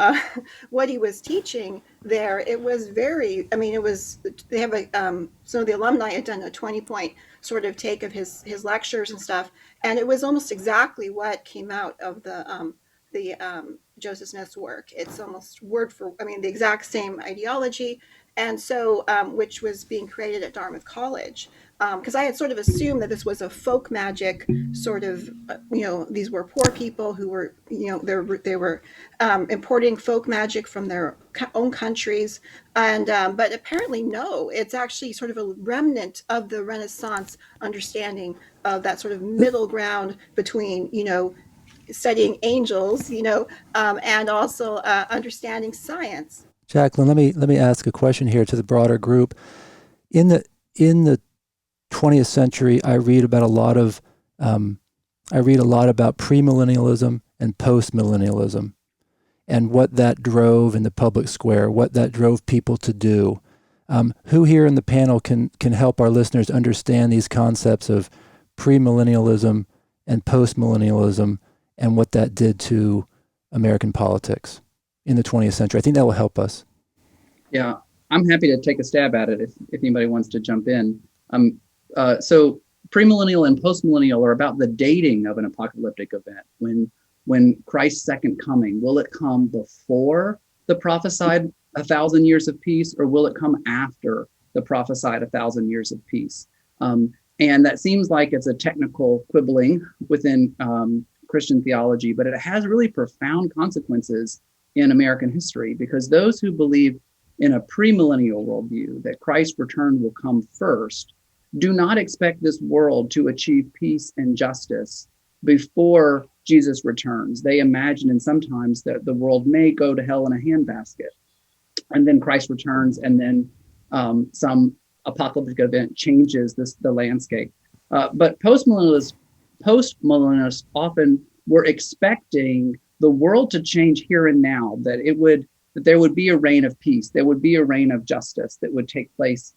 what he was teaching there, it was they have some of the alumni had done a 20-point sort of take of his lectures and stuff. And it was almost exactly what came out of the Joseph Smith's work. It's almost the exact same ideology. And so, which was being created at Dartmouth College. Because I had sort of assumed that this was a folk magic sort of, these were poor people who were, they were importing folk magic from their own countries. And, but apparently, no, it's actually sort of a remnant of the Renaissance understanding of that sort of middle ground between, studying angels, and also understanding science. Jacqueline, let me ask a question here to the broader group. In the 20th century, I read about a lot about premillennialism and post-millennialism. and what that drove in the public square, what that drove people to do. Who here in the panel can help our listeners understand these concepts of premillennialism and postmillennialism and what that did to American politics in the 20th century? I think that will help us. Yeah, I'm happy to take a stab at it if anybody wants to jump in. So premillennial and postmillennial are about the dating of an apocalyptic event. When Christ's second coming, will it come before the prophesied 1,000 years of peace, or will it come after the prophesied 1,000 years of peace? And that seems like it's a technical quibbling within Christian theology, but it has really profound consequences in American history, because those who believe in a premillennial worldview that Christ's return will come first do not expect this world to achieve peace and justice before Jesus returns. They imagine, and sometimes, that the world may go to hell in a handbasket, and then Christ returns, and then some apocalyptic event changes the landscape. But postmillennialists often were expecting the world to change here and now, that there would be a reign of peace, there would be a reign of justice that would take place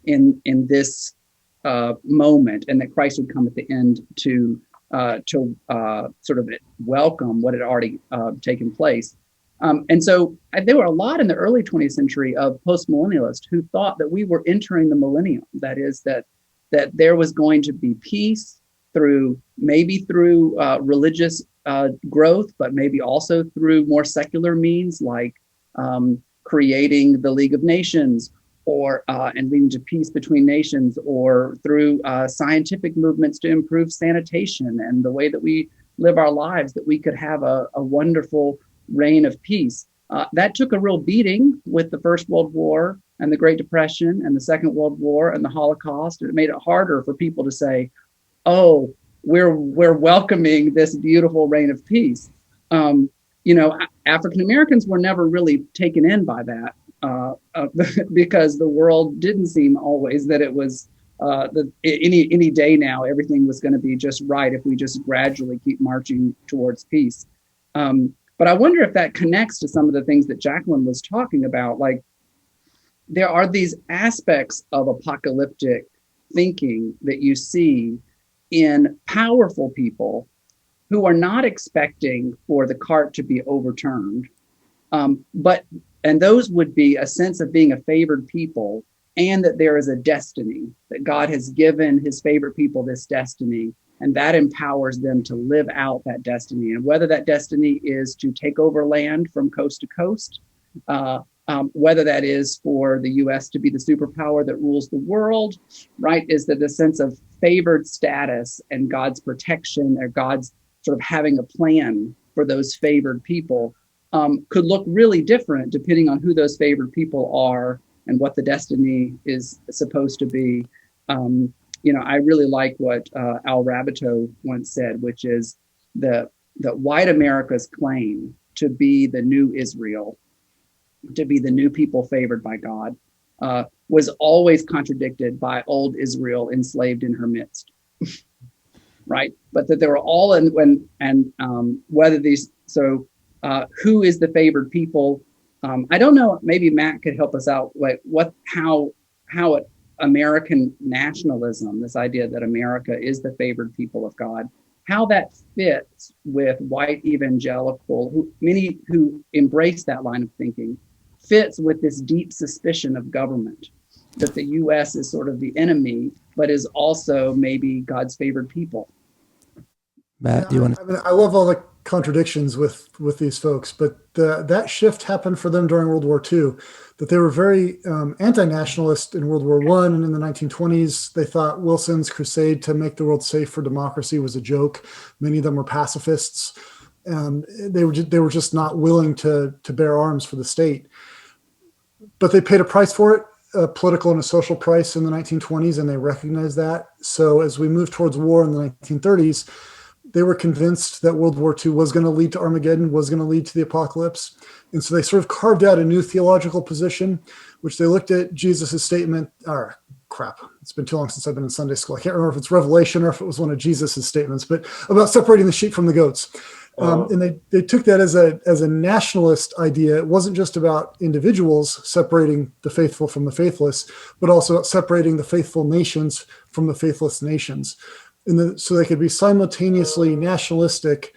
in this moment, and that Christ would come at the end to sort of welcome what had already taken place. And so there were a lot in the early 20th century of postmillennialists who thought that we were entering the millennium. That is, that there was going to be peace through religious growth, but maybe also through more secular means, like creating the League of Nations, or and leading to peace between nations, or through scientific movements to improve sanitation and the way that we live our lives, that we could have a wonderful reign of peace. That took a real beating with the First World War and the Great Depression and the Second World War and the Holocaust. It made it harder for people to say, "Oh, we're welcoming this beautiful reign of peace." African Americans were never really taken in by that because the world didn't seem always that it was any day now everything was going to be just right if we just gradually keep marching towards peace. But I wonder if that connects to some of the things that Jacqueline was talking about. Like, there are these aspects of apocalyptic thinking that you see in powerful people who are not expecting for the cart to be overturned, and those would be a sense of being a favored people, and that there is a destiny, that God has given his favorite people this destiny, and that empowers them to live out that destiny. And whether that destiny is to take over land from coast to coast, whether that is for the US to be the superpower that rules the world, right, is that the sense of favored status and God's protection, or God's sort of having a plan for those favored people, could look really different depending on who those favored people are and what the destiny is supposed to be. I really like what Al Rabito once said, which is that white America's claim to be the new Israel, to be the new people favored by God, was always contradicted by old Israel enslaved in her midst. Right? But that they were all whether these, so who is the favored people? I don't know, maybe Matt could help us out, like how American nationalism, this idea that America is the favored people of God, how that fits with white evangelical, many who embrace that line of thinking, fits with this deep suspicion of government, that the US is sort of the enemy, but is also maybe God's favored people. Matt, do you want to? I love all the contradictions with these folks, but that shift happened for them during World War II, that they were very anti-nationalist in World War I, and in the 1920s, they thought Wilson's crusade to make the world safe for democracy was a joke. Many of them were pacifists, and they were just not willing to bear arms for the state. But they paid a price for it, a political and a social price in the 1920s, and they recognized that. So as we moved towards war in the 1930s, they were convinced that World War II was going to lead to Armageddon, was going to lead to the apocalypse. And so they sort of carved out a new theological position, which they looked at Jesus' statement, or crap, it's been too long since I've been in Sunday school. I can't remember if it's Revelation or if it was one of Jesus's statements, but about separating the sheep from the goats. And they took that as a nationalist idea. It wasn't just about individuals separating the faithful from the faithless, but also separating the faithful nations from the faithless nations. So they could be simultaneously nationalistic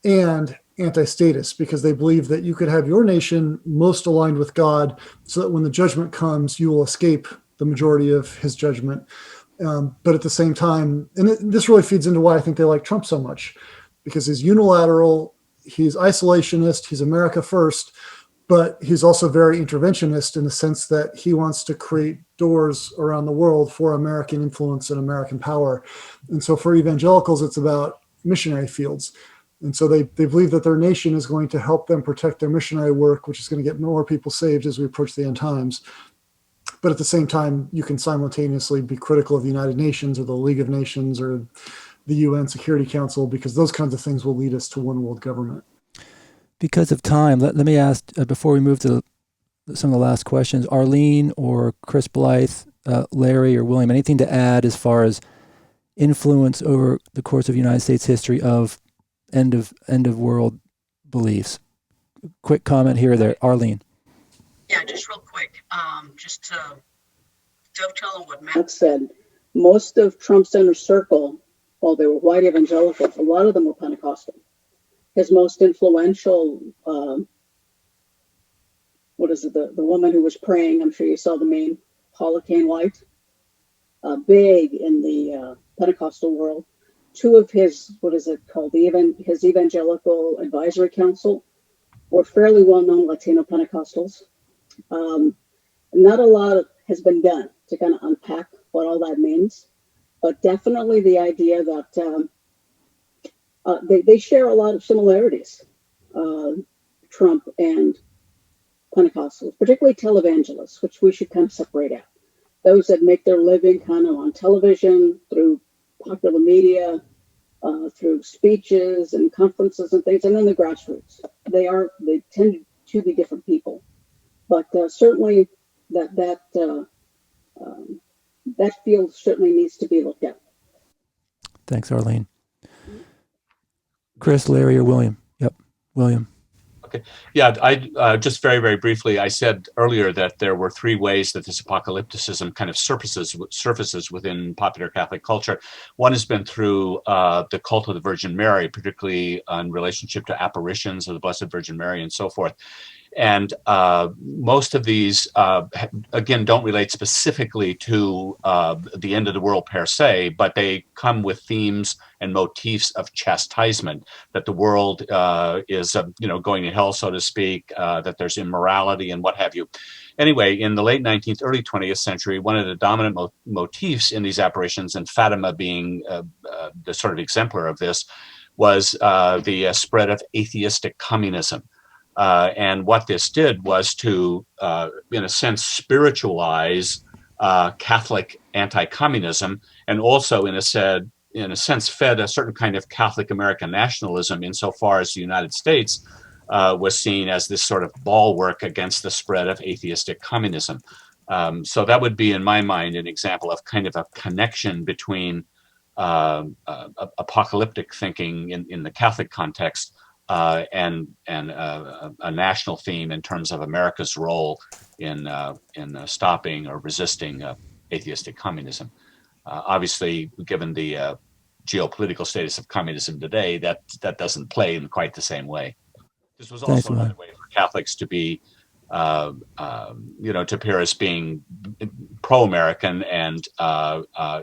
and anti-statist, because they believe that you could have your nation most aligned with God so that when the judgment comes, you will escape the majority of his judgment. But at the same time, and this really feeds into why I think they like Trump so much, because he's unilateral, he's isolationist, he's America first, but he's also very interventionist in the sense that he wants to create doors around the world for American influence and American power. And so for evangelicals, it's about missionary fields. And so they believe that their nation is going to help them protect their missionary work, which is going to get more people saved as we approach the end times. But at the same time, you can simultaneously be critical of the United Nations or the League of Nations or the UN Security Council, because those kinds of things will lead us to one world government. Because of time, let me ask, before we move to some of the last questions, Arlene or Chris Blythe, Larry or William, anything to add as far as influence over the course of United States history of end of world beliefs? Quick comment here or there. Arlene. Yeah, just real quick, just to dovetail on what Matt said, most of Trump's inner circle, while they were white evangelicals, a lot of them were Pentecostal. His most influential, the woman who was praying, I'm sure you saw the meme, Paula Kane White, big in the Pentecostal world. Two of his, his evangelical advisory council were fairly well-known Latino Pentecostals. Not a lot has been done to kind of unpack what all that means, but definitely the idea that they share a lot of similarities, Trump and Pentecostals, particularly televangelists, which we should kind of separate out. Those that make their living kind of on television, through popular media, through speeches and conferences and things, and then the grassroots. They tend to be different people, but certainly that field certainly needs to be looked at. Thanks, Arlene. Chris, Larry, or William? Yep, William. Okay. Yeah, I just very, very briefly, I said earlier that there were three ways that this apocalypticism kind of surfaces within popular Catholic culture. One has been through the cult of the Virgin Mary, particularly in relationship to apparitions of the Blessed Virgin Mary and so forth. And most of these, again, don't relate specifically to the end of the world per se, but they come with themes and motifs of chastisement, that the world is, going to hell, so to speak, that there's immorality and what have you. Anyway, in the late 19th, early 20th century, one of the dominant motifs in these apparitions, and Fatima being the sort of exemplar of this, was the spread of atheistic communism. And what this did was to, in a sense, spiritualize Catholic anti-communism, and also, in a sense, fed a certain kind of Catholic American nationalism, insofar as the United States was seen as this sort of bulwark against the spread of atheistic communism. So that would be, in my mind, an example of kind of a connection between apocalyptic thinking in the Catholic context and a national theme in terms of America's role in stopping or resisting atheistic communism. Obviously, given the geopolitical status of communism today, that doesn't play in quite the same way. This was also another way for Catholics to be, to appear as being pro-American and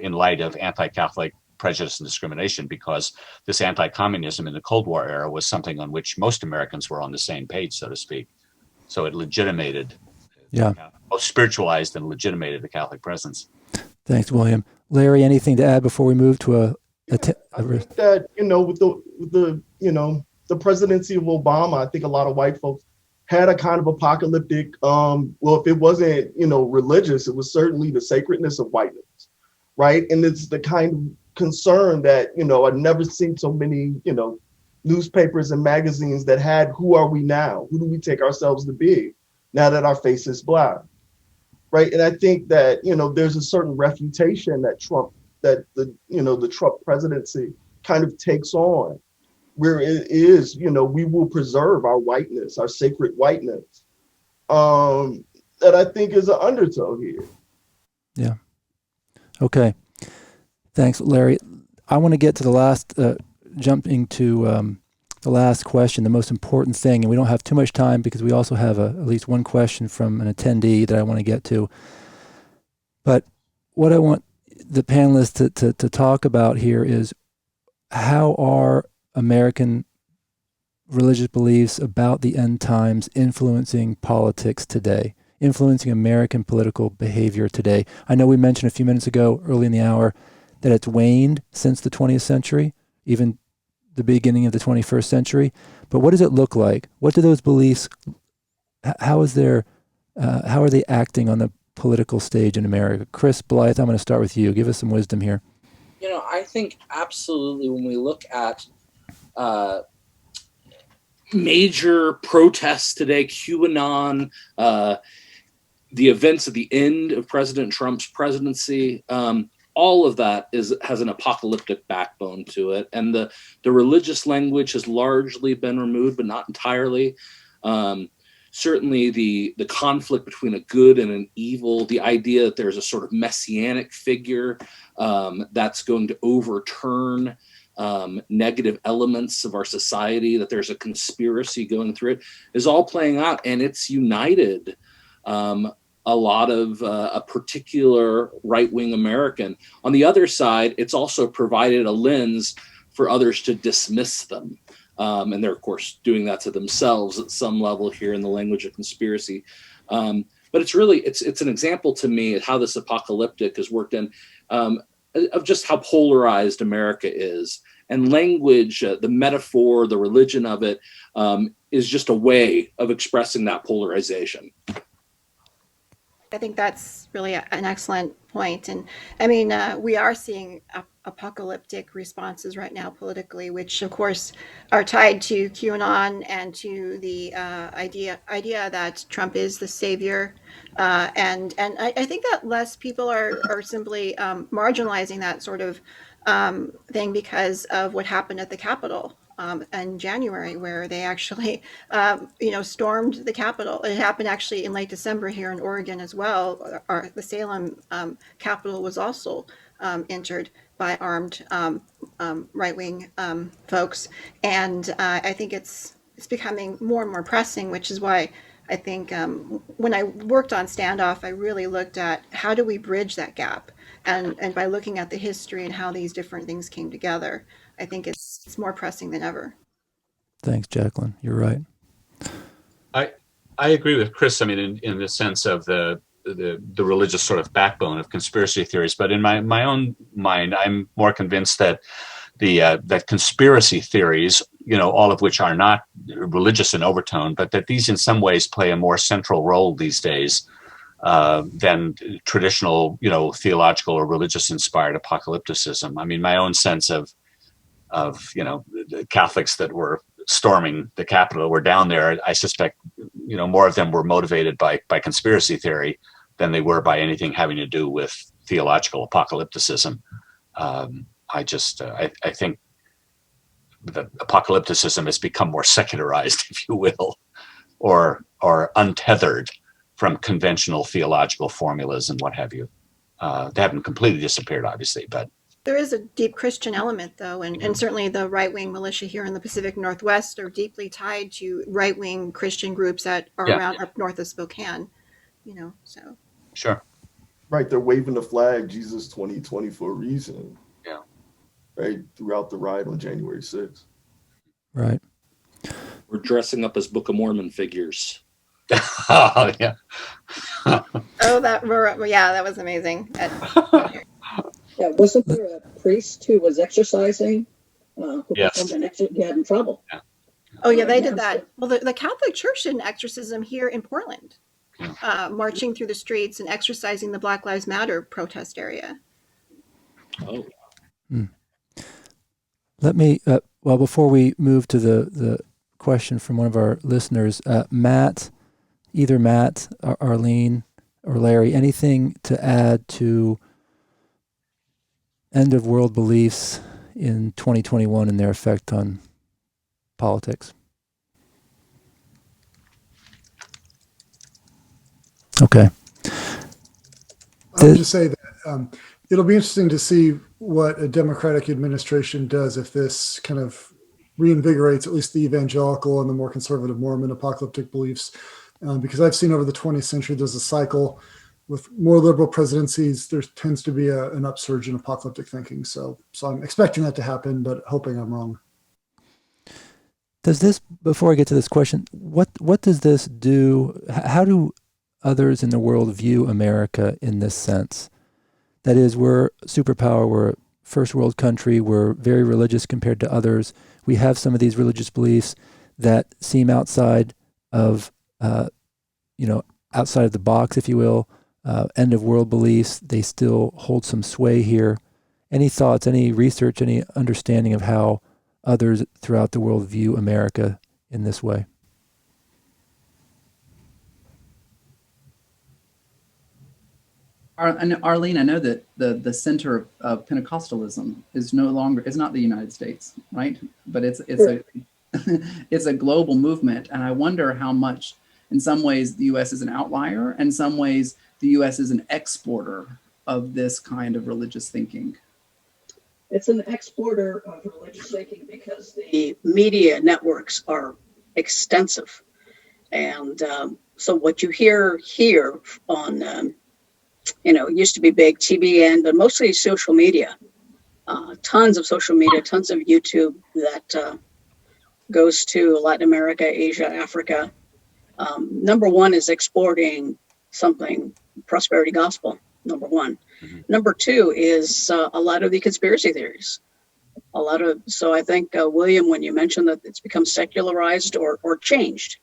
in light of anti-Catholic prejudice and discrimination, because this anti-communism in the Cold War era was something on which most Americans were on the same page, so to speak. So it legitimated, both spiritualized and legitimated the Catholic presence. Thanks, William. Larry, anything to add before we move to I think that, with the presidency of Obama, I think a lot of white folks had a kind of apocalyptic, if it wasn't, religious, it was certainly the sacredness of whiteness, right? And it's the kind of concern that, I've never seen so many, newspapers and magazines that had, who are we now? Who do we take ourselves to be now that our face is black? right? And I think that, there's a certain refutation that the Trump presidency kind of takes on, where it is, we will preserve our whiteness, our sacred whiteness, that I think is an undertow here. Yeah. Okay. Thanks, Larry. I want to get to the last, jumping to the last question, the most important thing, and we don't have too much time because we also have at least one question from an attendee that I want to get to. But what I want the panelists to talk about here is, how are American religious beliefs about the end times influencing politics today, influencing American political behavior today? I know we mentioned a few minutes ago, early in the hour, that it's waned since the 20th century, even the beginning of the 21st century. But what does it look like? What do those beliefs, how are they acting on the political stage in America? Chris Blythe, I'm going to start with you. Give us some wisdom here. I think absolutely when we look at major protests today, QAnon, the events at the end of President Trump's presidency, all of that has an apocalyptic backbone to it. And the religious language has largely been removed, but not entirely. Certainly the conflict between a good and an evil, the idea that there's a sort of messianic figure that's going to overturn negative elements of our society, that there's a conspiracy going through it, is all playing out, and it's united a lot of a particular right-wing American. On the other side, it's also provided a lens for others to dismiss them. And they're, of course, doing that to themselves at some level here in the language of conspiracy. But it's really, it's an example to me of how this apocalyptic has worked in, of just how polarized America is. And language, the metaphor, the religion of it, is just a way of expressing that polarization. I think that's really an excellent point. And I mean, we are seeing apocalyptic responses right now politically, which of course are tied to QAnon and to the idea that Trump is the savior. And I think that less people are simply marginalizing that sort of thing because of what happened at the Capitol in January, where they actually, stormed the Capitol. It happened actually in late December here in Oregon as well. The Salem Capitol was also entered by armed right-wing folks, and I think it's becoming more and more pressing, which is why I think when I worked on Standoff, I really looked at how do we bridge that gap, and by looking at the history and how these different things came together, I think it's more pressing than ever. Thanks, Jacqueline. You're right. I agree with Chris. I mean, in the sense of the religious sort of backbone of conspiracy theories, but in my own mind, I'm more convinced that that conspiracy theories, all of which are not religious in overtone, but that these in some ways play a more central role these days than traditional, theological or religious inspired apocalypticism. I mean, my own sense of the Catholics that were storming the Capitol were down there. I suspect, more of them were motivated by conspiracy theory than they were by anything having to do with theological apocalypticism. I think that apocalypticism has become more secularized, if you will, or untethered from conventional theological formulas and what have you. They haven't completely disappeared, obviously, but there is a deep Christian element, though, and certainly the right-wing militia here in the Pacific Northwest are deeply tied to right-wing Christian groups that are around up north of Spokane, so. Sure. Right, they're waving the flag, Jesus 2020, for a reason. Yeah. Right, throughout the riot on January 6th. Right. We're dressing up as Book of Mormon figures. Oh, yeah. That was amazing. Yeah, wasn't there a priest who was exercising? Who Yes. got in trouble? Yeah. Oh, yeah, they did that. Well, the Catholic Church did an exorcism here in Portland, marching through the streets and exorcising the Black Lives Matter protest area. Oh. Let me, before we move to the question from one of our listeners, Matt, either Matt or Arlene, or Larry, anything to add to end of world beliefs in 2021 and their effect on politics? Okay. I would just say that it'll be interesting to see what a Democratic administration does if this kind of reinvigorates at least the evangelical and the more conservative Mormon apocalyptic beliefs. Because I've seen over the 20th century, there's a cycle with more liberal presidencies. There tends to be an upsurge in apocalyptic thinking. So I'm expecting that to happen, but hoping I'm wrong. Does this, before I get to this question, what does this do? How do others in the world view America in this sense? That is, we're a superpower, we're a first world country, we're very religious compared to others. We have some of these religious beliefs that seem outside of, outside of the box, if you will, end of world beliefs. They still hold some sway here. Any thoughts, any research, any understanding of how others throughout the world view America in this way? And Arlene, I know that the center of Pentecostalism is not the United States, right? But it's a it's a global movement, and I wonder how much, in some ways, the U.S. is an outlier, and in some ways, the U.S. is an exporter of this kind of religious thinking. It's an exporter of religious thinking because the media networks are extensive, and so what you hear here on it used to be big TBN, but mostly social media, tons of social media, tons of YouTube that goes to Latin America, Asia, Africa. Number one is exporting something, prosperity gospel, number one. Mm-hmm. Number two is a lot of the conspiracy theories. So I think, William, when you mentioned that it's become secularized or changed,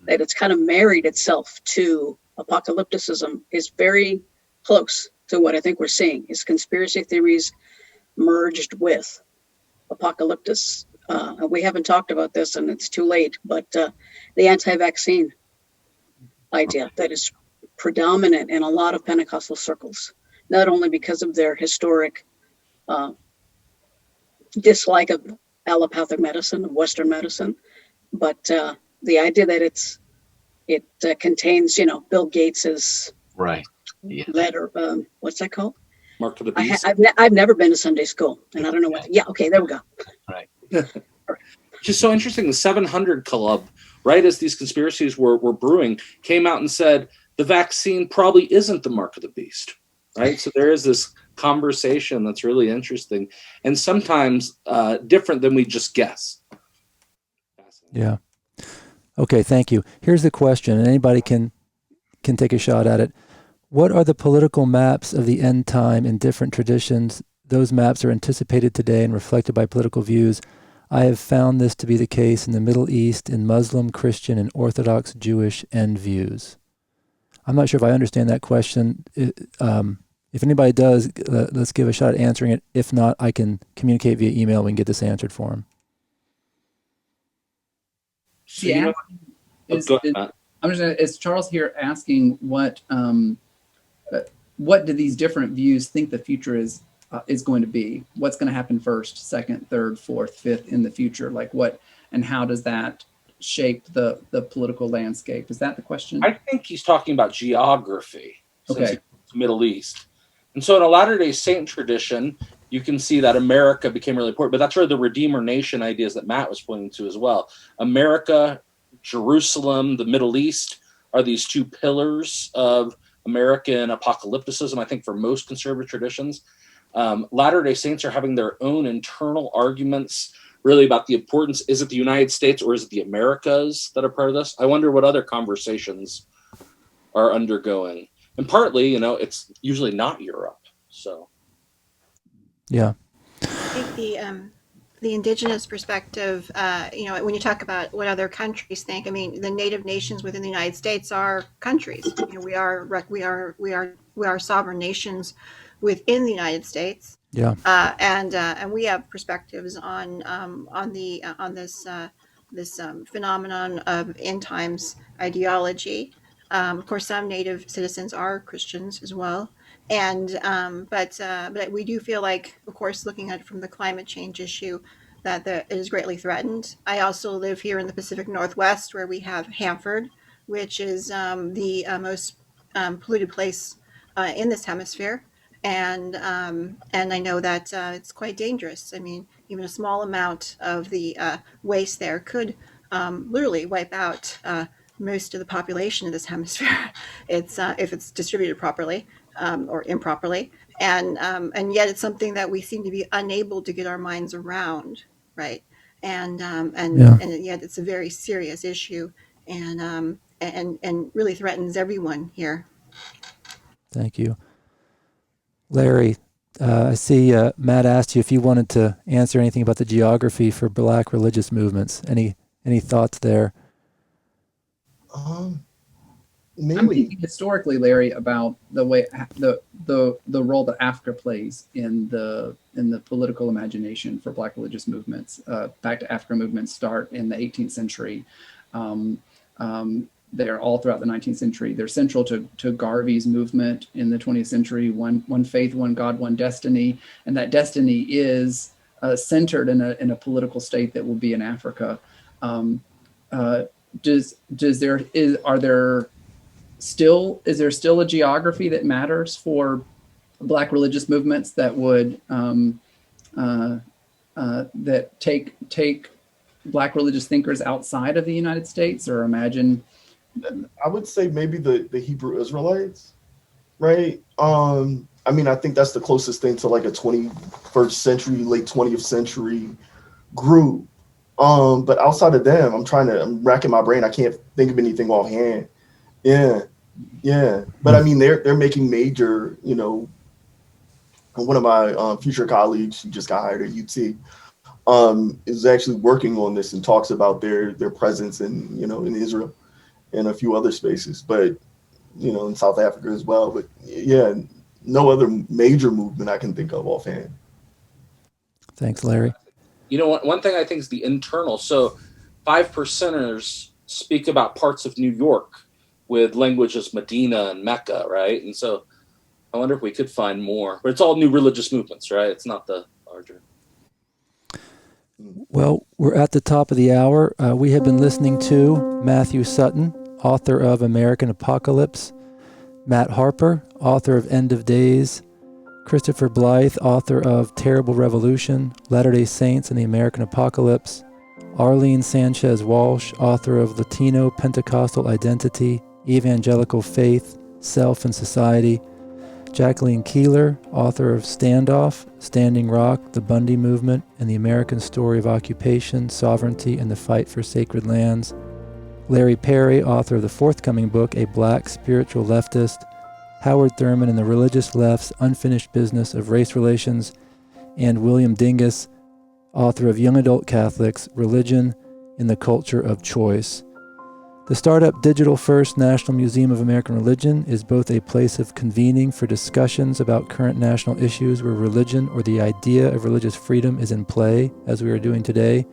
that it's kind of married itself to apocalypticism, is very close to what I think we're seeing is conspiracy theories merged with apocalyptus. We haven't talked about this and it's too late, but the anti-vaccine idea that is predominant in a lot of Pentecostal circles, not only because of their historic dislike of allopathic medicine, of Western medicine, but the idea that it contains, Bill Gates's right. Yeah. Letter, what's that called? Mark of the Beast. I've never been to Sunday school, and I don't know what. Yeah, okay, there we go. Right. Just so interesting. The 700 Club, right as these conspiracies were brewing, came out and said the vaccine probably isn't the mark of the beast, right? So there is this conversation that's really interesting, and sometimes different than we just guess. Yeah. Okay. Thank you. Here's the question, and anybody can take a shot at it. What are the political maps of the end time in different traditions? Those maps are anticipated today and reflected by political views. I have found this to be the case in the Middle East, in Muslim, Christian, and Orthodox Jewish end views. I'm not sure if I understand that question. If anybody does, let's give a shot at answering it. If not, I can communicate via email. We can get this answered for them. So, Yeah. is Charles here asking what do these different views think the future is going to be? What's going to happen first, second, third, fourth, fifth in the future? Like what, and how does that shape the political landscape? Is that the question? I think he's talking about geography. Okay. It's Middle East. And so in a Latter-day Saint tradition, you can see that America became really important, but that's where the Redeemer Nation ideas that Matt was pointing to as well. America, Jerusalem, the Middle East are these two pillars of American apocalypticism, I think, for most conservative traditions. Latter-day Saints are having their own internal arguments really about the importance. Is it the United States or is it the Americas that are part of this? I wonder what other conversations are undergoing. And partly, it's usually not Europe. So, yeah. I think the indigenous perspective, when you talk about what other countries think, I mean, the native nations within the United States are countries. We are sovereign nations within the United States. Yeah. And we have perspectives on this phenomenon of end times ideology. Of course, some Native citizens are Christians as well. And but we do feel like, of course, looking at it from the climate change issue, that it is greatly threatened. I also live here in the Pacific Northwest, where we have Hanford, which is the most polluted place in this hemisphere. And I know that it's quite dangerous. I mean, even a small amount of the waste there could literally wipe out most of the population of this hemisphere. It's if it's distributed properly or improperly, and yet it's something that we seem to be unable to get our minds around, right? And yet it's a very serious issue, and really threatens everyone here. Thank you. Larry, I see Matt asked you if you wanted to answer anything about the geography for Black religious movements. Any thoughts there? I'm Maybe. thinking historically, Larry, about the way the role that Africa plays in the political imagination for Black religious movements. Back to Africa movements start in the 18th century. They're all throughout the 19th century. They're central to Garvey's movement in the 20th century. One faith, one God, one destiny, and that destiny is centered in a political state that will be in Africa. Is there still a geography that matters for Black religious movements that would that take Black religious thinkers outside of the United States, or imagine? I would say maybe the Hebrew Israelites, right? I mean, I think that's the closest thing to like a 21st century, late 20th century group. But outside of them, I'm racking my brain. I can't think of anything offhand. Yeah. But I mean, they're making major, one of my future colleagues, she just got hired at UT, is actually working on this and talks about their presence in Israel and a few other spaces, but in South Africa as well. But yeah, no other major movement I can think of offhand. Thanks, Larry. One thing I think is the internal. So 5%ers speak about parts of New York with languages Medina and Mecca, right? And so I wonder if we could find more. But it's all new religious movements, right? It's not the larger. Well, we're at the top of the hour. We have been listening to Matthew Sutton, author of American Apocalypse, Matt Harper, author of End of Days, Christopher Blythe, author of Terrible Revolution, Latter-day Saints and the American Apocalypse, Arlene Sanchez Walsh, author of Latino Pentecostal Identity, Evangelical Faith, Self and Society, Jacqueline Keeler, author of Standoff, Standing Rock, The Bundy Movement, and the American Story of Occupation, Sovereignty, and the Fight for Sacred Lands, Larry Perry, author of the forthcoming book, A Black Spiritual Leftist, Howard Thurman and the Religious Left's Unfinished Business of Race Relations, and William Dingus, author of Young Adult Catholics, Religion in the Culture of Choice. The startup Digital First National Museum of American Religion is both a place of convening for discussions about current national issues where religion or the idea of religious freedom is in play, as we are doing today,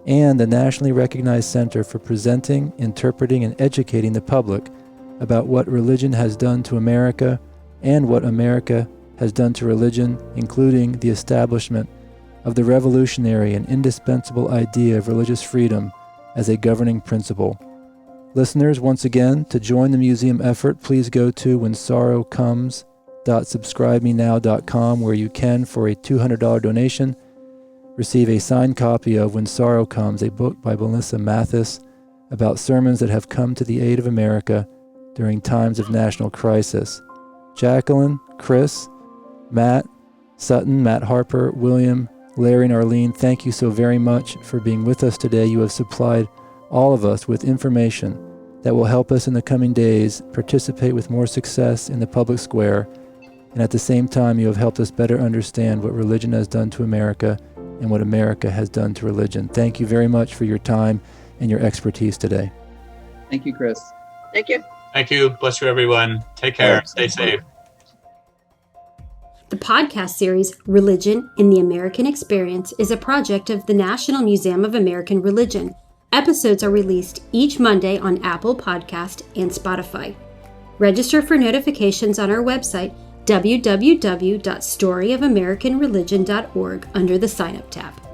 and the nationally recognized center for presenting, interpreting, and educating the public about what religion has done to America and what America has done to religion, including the establishment of the revolutionary and indispensable idea of religious freedom as a governing principle. Listeners, once again, to join the museum effort, please go to whensorrowcomes.subscribemenow.com, where you can, for a $200 donation, receive a signed copy of When Sorrow Comes, a book by Melissa Mathis about sermons that have come to the aid of America during times of national crisis. Jacqueline, Chris, Matt, Sutton, Matt Harper, William, Larry, and Arlene, thank you so very much for being with us today. You have supplied all of us with information that will help us in the coming days participate with more success in the public square, and at the same time you have helped us better understand what religion has done to America and what America has done to religion. Thank you very much for your time and your expertise today. Thank you, Chris. Thank you. Thank you. Bless you, everyone. Take care. Stay safe. The podcast series Religion in the American Experience is a project of the National Museum of American Religion Episodes are released each Monday on Apple Podcast and Spotify. Register for notifications on our website, www.storyofamericanreligion.org, under the Sign Up tab.